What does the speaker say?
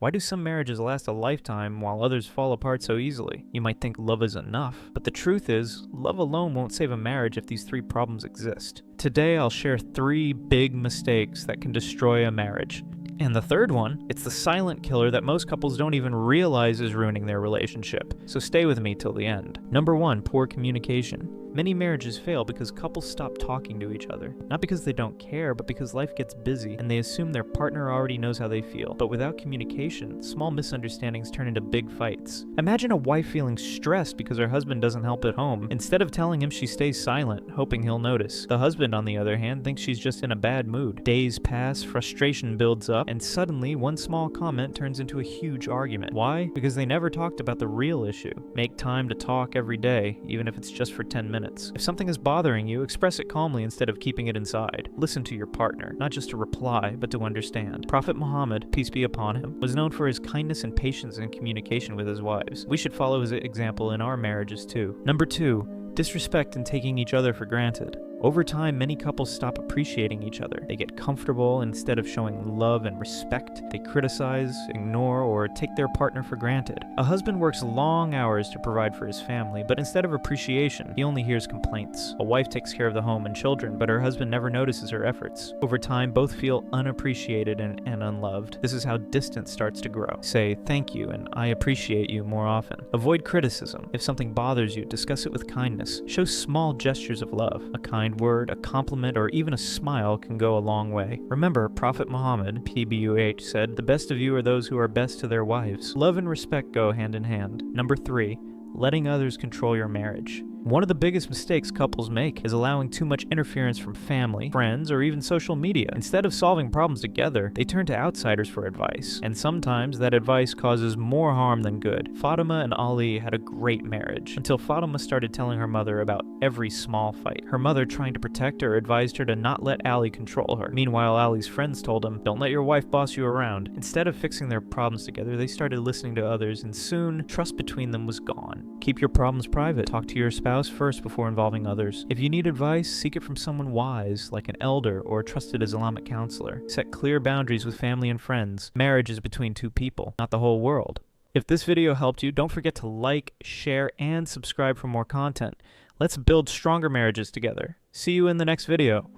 Why do some marriages last a lifetime while others fall apart so easily? You might think love is enough, but the truth is, love alone won't save a marriage if these 3 problems exist. Today I'll share 3 big mistakes that can destroy a marriage. And the third one, it's the silent killer that most couples don't even realize is ruining their relationship. So stay with me till the end. Number 1, poor communication. Many marriages fail because couples stop talking to each other. Not because they don't care, but because life gets busy and they assume their partner already knows how they feel. But without communication, small misunderstandings turn into big fights. Imagine a wife feeling stressed because her husband doesn't help at home. Instead of telling him, she stays silent, hoping he'll notice. The husband, on the other hand, thinks she's just in a bad mood. Days pass, frustration builds up, and suddenly one small comment turns into a huge argument. Why? Because they never talked about the real issue. Make time to talk every day, even if it's just for 10 minutes. If something is bothering you, express it calmly instead of keeping it inside. Listen to your partner, not just to reply, but to understand. Prophet Muhammad, peace be upon him, was known for his kindness and patience in communication with his wives. We should follow his example in our marriages too. Number 2, disrespect and taking each other for granted. Over time, many couples stop appreciating each other. They get comfortable. Instead of showing love and respect, they criticize, ignore, or take their partner for granted. A husband works long hours to provide for his family, but instead of appreciation, he only hears complaints. A wife takes care of the home and children, but her husband never notices her efforts. Over time, both feel unappreciated and unloved. This is how distance starts to grow. Say thank you and I appreciate you more often. Avoid criticism. If something bothers you, discuss it with kindness. Show small gestures of love. A kind word, a compliment, or even a smile can go a long way. Remember, Prophet Muhammad, PBUH, said, "The best of you are those who are best to their wives." Love and respect go hand in hand. Number 3, letting others control your marriage. One of the biggest mistakes couples make is allowing too much interference from family, friends, or even social media. Instead of solving problems together, they turn to outsiders for advice. And sometimes that advice causes more harm than good. Fatima and Ali had a great marriage, until Fatima started telling her mother about every small fight. Her mother, trying to protect her, advised her to not let Ali control her. Meanwhile, Ali's friends told him, "Don't let your wife boss you around." Instead of fixing their problems together, they started listening to others, and soon, trust between them was gone. Keep your problems private. Talk to your spouse first before involving others. If you need advice, seek it from someone wise, like an elder or a trusted Islamic counselor. Set clear boundaries with family and friends. Marriage is between 2 people, not the whole world. If this video helped you, don't forget to like, share, and subscribe for more content. Let's build stronger marriages together. See you in the next video.